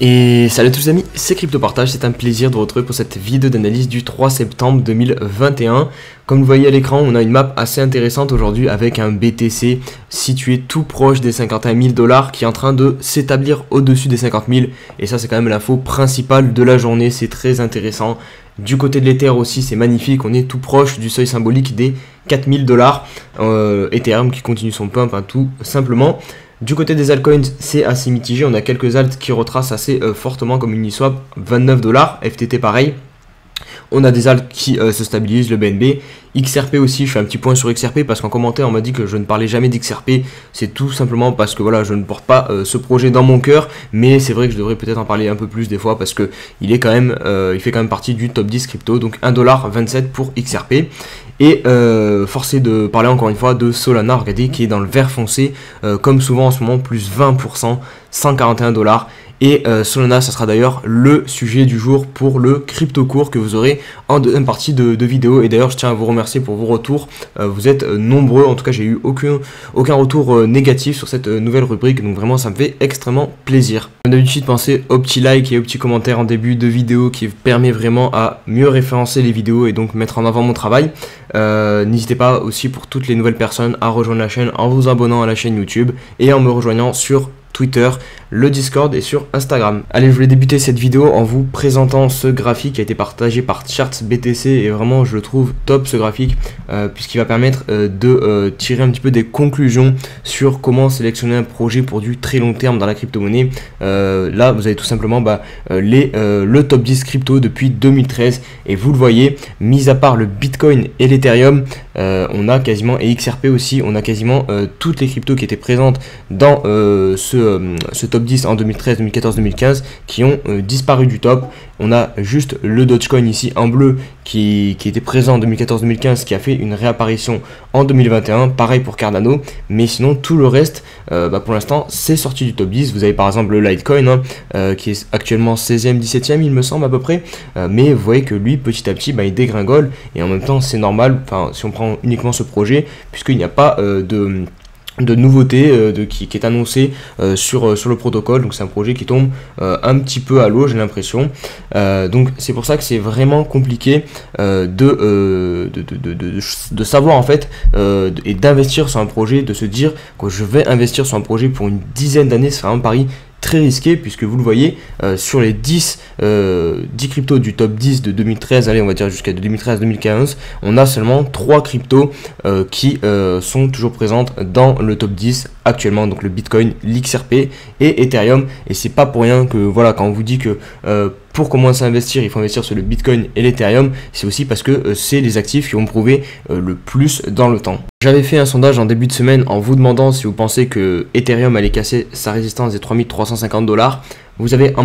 Et salut à tous les amis, c'est CryptoPartage, c'est un plaisir de vous retrouver pour cette vidéo d'analyse du 3 septembre 2021. Comme vous voyez à l'écran, on a une map assez intéressante aujourd'hui avec un BTC situé tout proche des 51 000 $ qui est en train de s'établir au-dessus des 50 000. Et ça c'est quand même l'info principale de la journée, c'est très intéressant. Du côté de l'Ether aussi c'est magnifique, on est tout proche du seuil symbolique des 4 000 $. Ethereum qui continue son pump tout simplement. Du côté des altcoins, c'est assez mitigé. On a quelques alts qui retracent assez fortement comme Uniswap, 29 $, FTT pareil. On a des alts qui se stabilisent, le BNB. XRP aussi, je fais un petit point sur XRP parce qu'en commentaire on m'a dit que je ne parlais jamais d'XRP. C'est tout simplement parce que voilà, je ne porte pas ce projet dans mon cœur, mais c'est vrai que je devrais peut-être en parler un peu plus des fois parce que il est quand même, il fait quand même partie du top 10 crypto, donc 1,27 $ pour XRP. Et forcé de parler encore une fois de Solana, regardez, qui est dans le vert foncé, comme souvent en ce moment, plus 20%, 141 $. Et Solana, ça sera d'ailleurs le sujet du jour pour le crypto cours que vous aurez en deuxième partie de vidéo. Et d'ailleurs, je tiens à vous remercier pour vos retours. Vous êtes nombreux. En tout cas, j'ai eu aucun retour négatif sur cette nouvelle rubrique. Donc vraiment, ça me fait extrêmement plaisir. Comme d'habitude, pensez au petit like et au petit commentaire en début de vidéo qui permet vraiment à mieux référencer les vidéos et donc mettre en avant mon travail. N'hésitez pas aussi pour toutes les nouvelles personnes à rejoindre la chaîne en vous abonnant à la chaîne YouTube et en me rejoignant sur Twitter, le Discord et sur Instagram. Allez, je voulais débuter cette vidéo en vous présentant ce graphique qui a été partagé par ChartsBTC et vraiment je le trouve top ce graphique puisqu'il va permettre de tirer un petit peu des conclusions sur comment sélectionner un projet pour du très long terme dans la crypto-monnaie. Là, vous avez tout simplement le top 10 crypto depuis 2013 et vous le voyez, mis à part le Bitcoin et l'Ethereum, on a quasiment, et XRP aussi, on a quasiment toutes les cryptos qui étaient présentes dans ce top 10 en 2013, 2014, 2015 qui ont disparu du top. On a juste le Dogecoin ici en bleu qui était présent en 2014-2015 qui a fait une réapparition en 2021, pareil pour Cardano, mais sinon tout le reste pour l'instant c'est sorti du top 10. Vous avez par exemple le Litecoin qui est actuellement 16e, 17e il me semble à peu près, mais vous voyez que lui petit à petit il dégringole et en même temps c'est normal, si on prend uniquement ce projet puisqu'il n'y a pas de nouveauté qui est annoncé sur le protocole, donc c'est un projet qui tombe un petit peu à l'eau, j'ai l'impression, donc c'est pour ça que c'est vraiment compliqué de savoir en fait et d'investir sur un projet, de se dire que je vais investir sur un projet pour une dizaine d'années. C'est un pari très risqué puisque vous le voyez sur les 10 cryptos du top 10 de 2013, allez on va dire jusqu'à 2013-2015, on a seulement 3 cryptos qui sont toujours présentes dans le top 10 actuellement, donc le Bitcoin, l'XRP et Ethereum. Et c'est pas pour rien que voilà, quand on vous dit que pour commencer à investir, il faut investir sur le Bitcoin et l'Ethereum, c'est aussi parce que c'est les actifs qui vont prouver le plus dans le temps. J'avais fait un sondage en début de semaine en vous demandant si vous pensez que Ethereum allait casser sa résistance des 3350 $. Vous avez en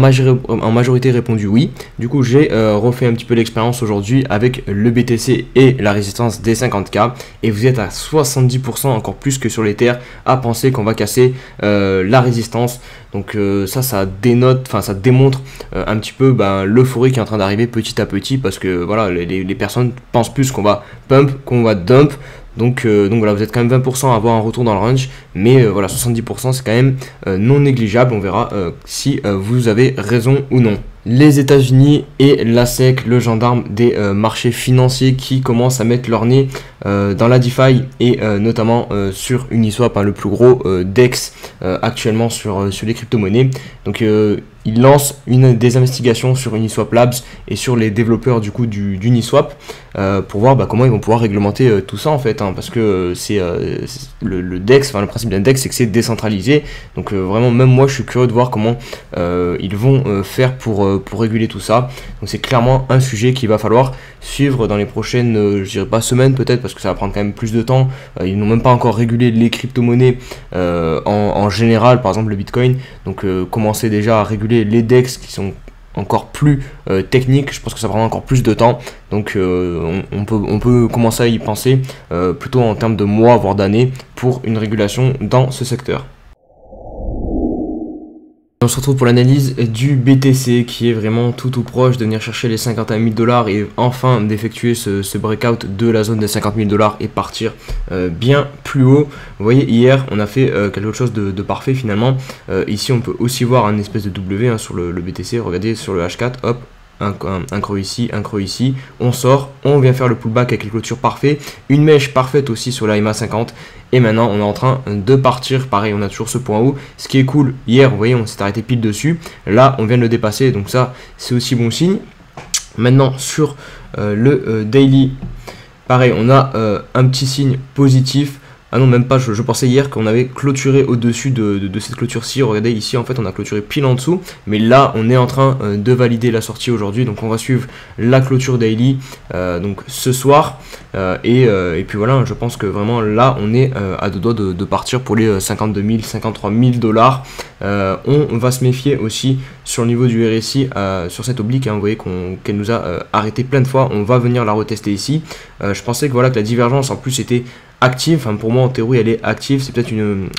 majorité répondu oui. Du coup, j'ai refait un petit peu l'expérience aujourd'hui avec le BTC et la résistance des 50K. Et vous êtes à 70%, encore plus que sur l'Ether, à penser qu'on va casser la résistance. Donc ça dénote, ça démontre un petit peu l'euphorie qui est en train d'arriver petit à petit parce que voilà, les personnes pensent plus qu'on va pump, qu'on va dump. Donc voilà, vous êtes quand même 20% à avoir un retour dans le range, mais voilà, 70% c'est quand même non négligeable. On verra si vous avez raison ou non. Les États-Unis et la SEC, le gendarme des marchés financiers qui commencent à mettre leur nez dans la DeFi et notamment sur Uniswap, le plus gros DEX actuellement sur les crypto-monnaies. Donc ils lancent des investigations sur Uniswap Labs et sur les développeurs du coup d'Uniswap pour voir comment ils vont pouvoir réglementer tout ça en fait, parce que c'est le DEX, le principe d'un DEX c'est que c'est décentralisé. Donc vraiment même moi je suis curieux de voir comment ils vont faire pour réguler tout ça. Donc c'est clairement un sujet qu'il va falloir suivre dans les prochaines, je dirais pas semaines peut-être parce que ça va prendre quand même plus de temps. Ils n'ont même pas encore régulé les crypto-monnaies en général, par exemple le Bitcoin. Donc commencer déjà à réguler les DEX qui sont encore plus techniques, je pense que ça prendra encore plus de temps. Donc on peut commencer à y penser plutôt en termes de mois voire d'années pour une régulation dans ce secteur. On se retrouve pour l'analyse du BTC qui est vraiment tout proche de venir chercher les 51 000 $ et enfin d'effectuer ce breakout de la zone des 50 000 $ et partir bien plus haut. Vous voyez, hier on a fait quelque chose de parfait finalement. Ici on peut aussi voir un espèce de W hein, sur le BTC. Regardez sur le H4, hop. Un creux ici, un creux ici, on sort, on vient faire le pullback avec les clôtures parfait, une mèche parfaite aussi sur la MA 50 et maintenant on est en train de partir, pareil on a toujours ce point haut, ce qui est cool, hier vous voyez on s'est arrêté pile dessus, là on vient de le dépasser donc ça c'est aussi bon signe. Maintenant sur le daily, pareil on a un petit signe positif. Ah non, même pas, je pensais hier qu'on avait clôturé au-dessus de cette clôture-ci. Regardez, ici, en fait, on a clôturé pile en dessous. Mais là, on est en train de valider la sortie aujourd'hui. Donc, on va suivre la clôture daily donc ce soir. Et puis voilà, je pense que vraiment, là, on est à deux doigts de partir pour les 52 000, 53 000 $. On va se méfier aussi sur le niveau du RSI, sur cette oblique. Hein, vous voyez qu'elle nous a arrêté plein de fois. On va venir la retester ici. Je pensais que, voilà, que la divergence, en plus, était active, enfin pour moi en théorie elle est active, c'est peut-être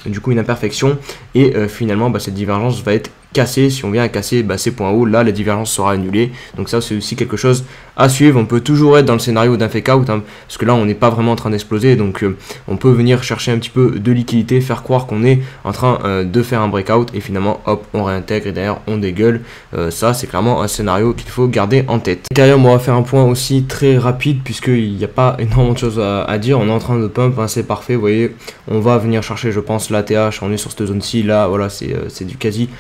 du coup une imperfection et finalement cette divergence va être cassée. Si on vient à casser ces points hauts, là la divergence sera annulée, donc ça c'est aussi quelque chose à suivre. On peut toujours être dans le scénario d'un fake out hein, parce que là on n'est pas vraiment en train d'exploser, donc on peut venir chercher un petit peu de liquidité, faire croire qu'on est en train de faire un breakout et finalement hop on réintègre et derrière on dégueule. Ça c'est clairement un scénario qu'il faut garder en tête. Derrière on va faire un point aussi très rapide puisqu'il n'y a pas énormément de choses à dire. On est en train de pump, hein, c'est parfait, vous voyez on va venir chercher je pense l'ATH, on est sur cette zone ci là, voilà c'est du quasi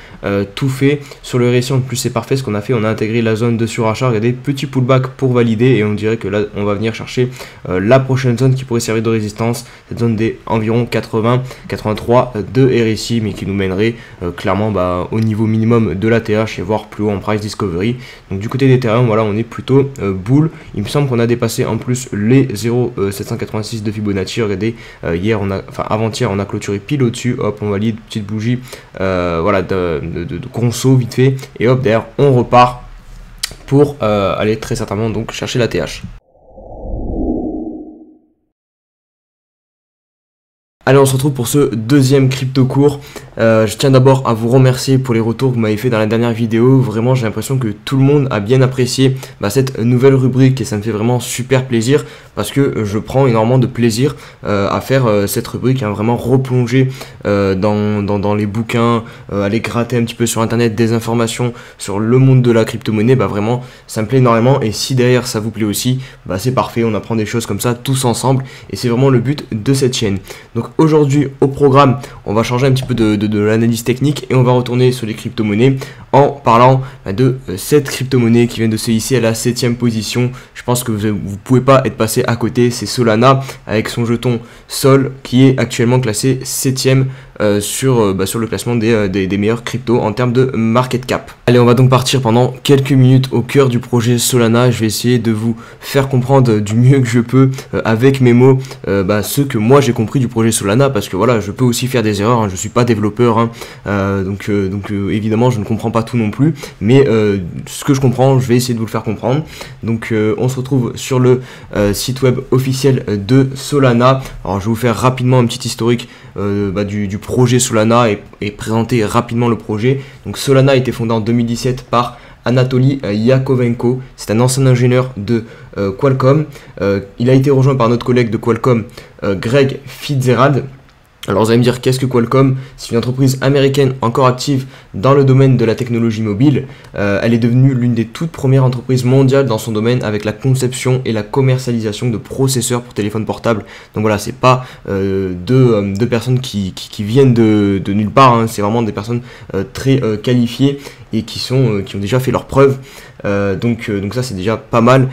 tout fait. Sur le RSI en plus c'est parfait, ce qu'on a fait, on a intégré la zone de surachat, regardez, petit pullback pour valider et on dirait que là on va venir chercher la prochaine zone qui pourrait servir de résistance, cette zone des environ 80-83 de RSI mais qui nous mènerait clairement au niveau minimum de l'ATH et voire plus haut en price discovery. Donc du côté d'Ethereum voilà on est plutôt bull. Il me semble qu'on a dépassé en plus les 0,786 de Fibonacci. Regardez, hier avant-hier on a clôturé pile au-dessus, hop on valide, petite bougie voilà de conso vite fait et hop derrière on repart pour aller très certainement donc chercher la TH. Allez, on se retrouve pour ce deuxième crypto cours. Je tiens d'abord à vous remercier pour les retours que vous m'avez fait dans la dernière vidéo. Vraiment, j'ai l'impression que tout le monde a bien apprécié cette nouvelle rubrique et ça me fait vraiment super plaisir parce que je prends énormément de plaisir à faire cette rubrique, hein, vraiment replonger dans les bouquins, aller gratter un petit peu sur internet des informations sur le monde de la crypto-monnaie. Vraiment, ça me plaît énormément et si derrière ça vous plaît aussi, c'est parfait, on apprend des choses comme ça tous ensemble et c'est vraiment le but de cette chaîne. Donc aujourd'hui au programme, on va changer un petit peu de l'analyse technique et on va retourner sur les crypto-monnaies en parlant de cette crypto-monnaie qui vient de se hisser à la 7e position. Je pense que vous pouvez pas être passé à côté, c'est Solana avec son jeton Sol qui est actuellement classé 7e sur le classement des meilleurs cryptos en termes de market cap. Allez, on va donc partir pendant quelques minutes au cœur du projet Solana. Je vais essayer de vous faire comprendre du mieux que je peux avec mes mots ce que moi j'ai compris du projet Solana parce que voilà, je peux aussi faire des erreurs, hein, je suis pas développeur, hein, donc évidemment je ne comprends pas tout non plus, mais ce que je comprends, je vais essayer de vous le faire comprendre. Donc on se retrouve sur le site web officiel de Solana. Alors je vais vous faire rapidement un petit historique du projet Solana et présenter rapidement le projet. Donc Solana a été fondé en 2017 par Anatoly Yakovenko, c'est un ancien ingénieur de Qualcomm. Il a été rejoint par notre collègue de Qualcomm, Greg Fitzgerald. Alors vous allez me dire, qu'est-ce que Qualcomm? C'est une entreprise américaine encore active dans le domaine de la technologie mobile. Elle est devenue l'une des toutes premières entreprises mondiales dans son domaine avec la conception et la commercialisation de processeurs pour téléphones portables. Donc voilà, c'est pas deux personnes qui viennent de nulle part, hein. C'est vraiment des personnes très qualifiées et qui ont déjà fait leurs preuves. Donc ça c'est déjà pas mal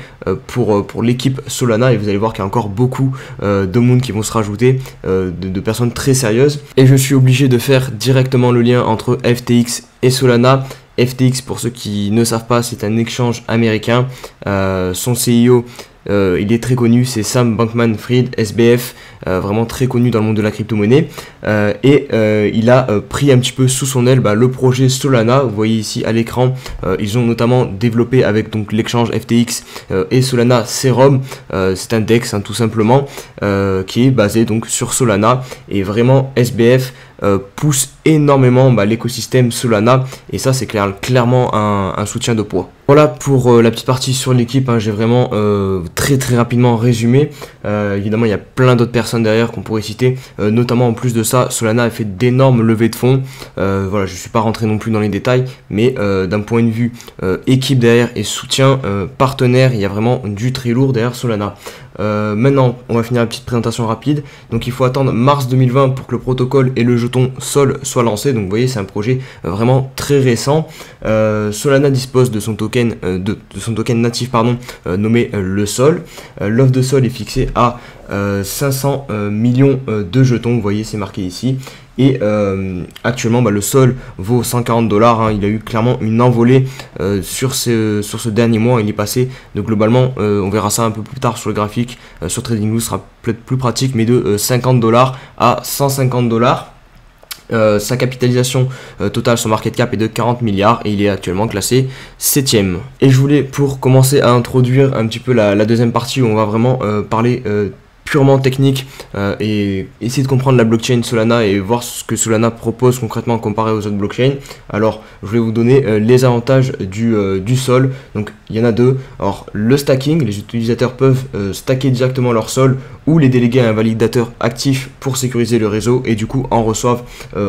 pour l'équipe Solana et vous allez voir qu'il y a encore beaucoup de monde qui vont se rajouter, de personnes très sérieuses. Et je suis obligé de faire directement le lien entre FTX et Solana. FTX, pour ceux qui ne savent pas, c'est un exchange américain. Son CEO, il est très connu, c'est Sam Bankman-Fried, SBF, vraiment très connu dans le monde de la crypto-monnaie. Il a pris un petit peu sous son aile le projet Solana. Vous voyez ici à l'écran, ils ont notamment développé avec donc l'exchange FTX et Solana Serum. C'est un DEX, hein, tout simplement, qui est basé donc sur Solana. Et vraiment SBF pousse énormément l'écosystème Solana, et ça c'est clairement un soutien de poids. Voilà pour la petite partie sur l'équipe, hein. J'ai vraiment très rapidement résumé. Évidemment il y a plein d'autres personnes derrière qu'on pourrait citer, notamment en plus de ça Solana a fait d'énormes levées de fonds. Voilà, je ne suis pas rentré non plus dans les détails, mais d'un point de vue équipe derrière et soutien partenaire, il y a vraiment du très lourd derrière Solana. Maintenant on va finir la petite présentation rapide. Donc il faut attendre mars 2020 pour que le protocole et le jeton Sol soient lancés. Donc vous voyez c'est un projet vraiment très récent. Solana dispose de son token natif nommé le Sol. L'offre de Sol est fixée à 500 millions de jetons, vous voyez c'est marqué ici. Et actuellement le Sol vaut 140 $, hein. Il a eu clairement une envolée sur ce dernier mois. Il est passé de globalement, on verra ça un peu plus tard sur le graphique, sur TradingView ce sera peut-être plus pratique, mais de 50 $ à 150 $. Sa capitalisation totale, son market cap est de 40 milliards et il est actuellement classé 7ème. Et je voulais, pour commencer à introduire un petit peu la deuxième partie où on va vraiment parler purement technique et essayer de comprendre la blockchain Solana et voir ce que Solana propose concrètement comparé aux autres blockchains. Alors je vais vous donner les avantages du Sol. Donc il y en a deux. Alors le stacking, les utilisateurs peuvent stacker directement leur Sol ou les déléguer à un validateur actif pour sécuriser le réseau et du coup en reçoivent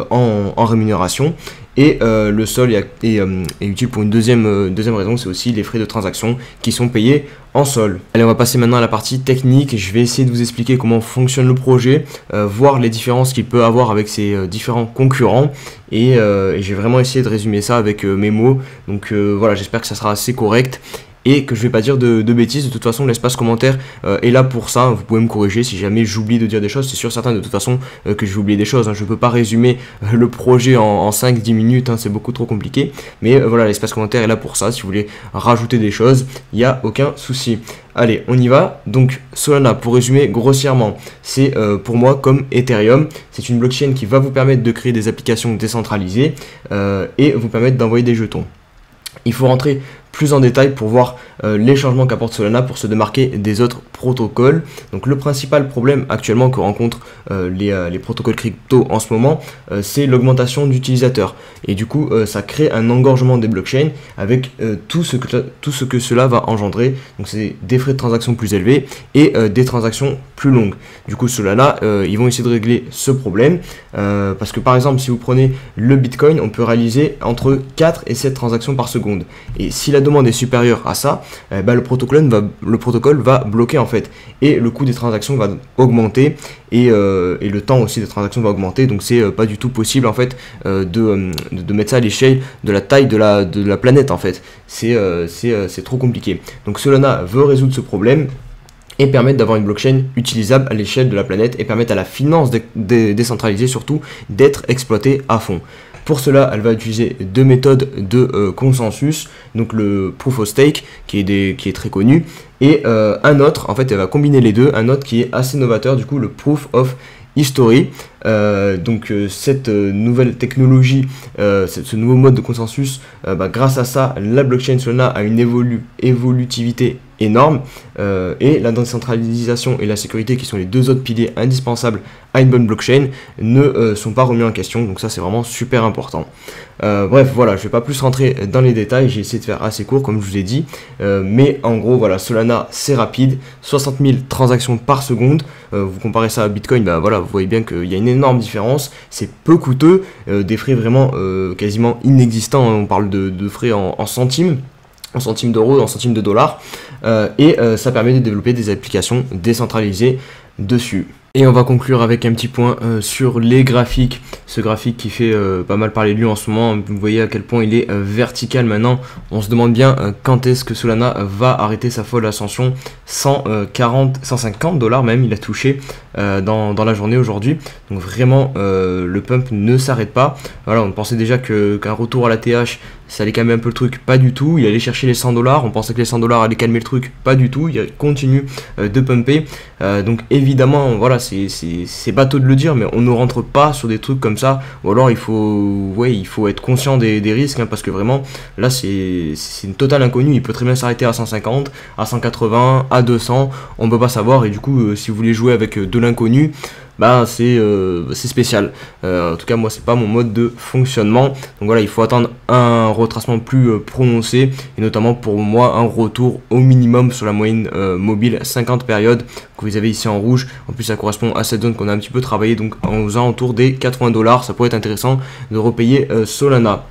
en rémunération. Et le Sol est utile pour une deuxième raison, c'est aussi les frais de transaction qui sont payés en Sol. Allez, on va passer maintenant à la partie technique. Je vais essayer de vous expliquer comment fonctionne le projet, voir les différences qu'il peut avoir avec ses différents concurrents. Et j'ai vraiment essayé de résumer ça avec mes mots. Donc voilà, j'espère que ça sera assez correct et que je vais pas dire de bêtises. De toute façon l'espace commentaire est là pour ça, vous pouvez me corriger si jamais j'oublie de dire des choses. C'est sûr certain de toute façon que je vais oublier des choses, hein. Je peux pas résumer le projet en 5-10 minutes, hein. C'est beaucoup trop compliqué, mais voilà, l'espace commentaire est là pour ça. Si vous voulez rajouter des choses, il n'y a aucun souci. Allez, on y va. Donc Solana, pour résumer grossièrement, c'est pour moi comme Ethereum, c'est une blockchain qui va vous permettre de créer des applications décentralisées et vous permettre d'envoyer des jetons. Il faut rentrer plus en détail pour voir les changements qu'apporte Solana pour se démarquer des autres protocoles. Donc le principal problème actuellement que rencontrent les protocoles crypto en ce moment, c'est l'augmentation d'utilisateurs. Et du coup, ça crée un engorgement des blockchains avec tout ce que cela va engendrer. Donc c'est des frais de transaction plus élevés et des transactions plus longues. Du coup, Solana, ils vont essayer de régler ce problème. Parce que par exemple, si vous prenez le Bitcoin, on peut réaliser entre 4 et 7 transactions par seconde. Et si la demande est supérieure à ça, le protocole va bloquer en fait. Et le coût des transactions va augmenter et le temps aussi des transactions va augmenter. Donc c'est pas du tout possible en fait de mettre ça à l'échelle de la taille de la planète en fait. C'est trop compliqué. Donc Solana veut résoudre ce problème et permettre d'avoir une blockchain utilisable à l'échelle de la planète et permettre à la finance décentralisée surtout d'être exploitée à fond. Pour cela, elle va utiliser deux méthodes de consensus, donc le Proof of Stake qui est très connu, et un autre, en fait elle va combiner les deux, un autre qui est assez novateur, du coup le Proof of History. Cette nouvelle technologie, ce nouveau mode de consensus, grâce à ça, la blockchain Solana a une évolutivité énorme et la décentralisation et la sécurité, qui sont les deux autres piliers indispensables à une bonne blockchain, ne sont pas remis en question. Donc ça c'est vraiment super important. Bref, voilà, je vais pas plus rentrer dans les détails, j'ai essayé de faire assez court comme je vous ai dit, mais en gros voilà, Solana c'est rapide, 60 000 transactions par seconde. Vous comparez ça à Bitcoin, voilà, vous voyez bien qu'il y a une énorme différence. C'est peu coûteux, des frais vraiment quasiment inexistants, on parle de frais en centimes d'euros, en centimes de dollars, et ça permet de développer des applications décentralisées dessus. Et on va conclure avec un petit point sur les graphiques. Ce graphique qui fait pas mal parler de lui en ce moment. Vous voyez à quel point il est vertical maintenant. On se demande bien quand est-ce que Solana va arrêter sa folle ascension. 150 $ même il a touché dans la journée aujourd'hui. Donc vraiment le pump ne s'arrête pas. Voilà, on pensait déjà qu'un retour à la TH ça allait calmer un peu le truc, pas du tout. Il allait chercher les 100 $, on pensait que les 100 $ allaient calmer le truc, pas du tout. Il continue de pumper. Donc évidemment, voilà, c'est bateau de le dire, mais on ne rentre pas sur des trucs comme ça. Ou alors il faut être conscient des risques, hein, parce que vraiment, là c'est une totale inconnue. Il peut très bien s'arrêter à 150, à 180, à 200, on peut pas savoir. Et du coup, si vous voulez jouer avec de l'inconnu, bah c'est spécial. En tout cas moi c'est pas mon mode de fonctionnement. Donc voilà, il faut attendre un retracement plus prononcé, et notamment pour moi un retour au minimum sur la moyenne mobile 50 périodes que vous avez ici en rouge. En plus ça correspond à cette zone qu'on a un petit peu travaillé, donc aux alentours des 80 $. Ça pourrait être intéressant de repayer Solana.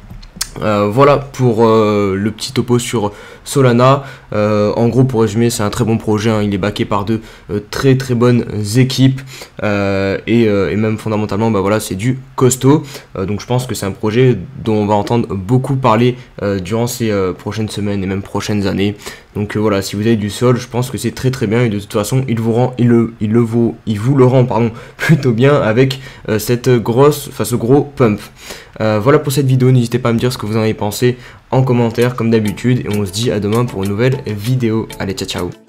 Voilà pour le petit topo sur Solana. En gros, pour résumer, c'est un très bon projet, hein. Il est backé par de très bonnes équipes, et même fondamentalement, bah voilà, c'est du costaud. Donc je pense que c'est un projet dont on va entendre beaucoup parler durant ces prochaines semaines et même prochaines années. Donc voilà, si vous avez du sol, je pense que c'est très bien, et de toute façon il vous le rend pardon, plutôt bien avec ce gros pump. Voilà pour cette vidéo, n'hésitez pas à me dire ce que vous en avez pensé en commentaire comme d'habitude, et on se dit à demain pour une nouvelle vidéo. Allez, ciao ciao.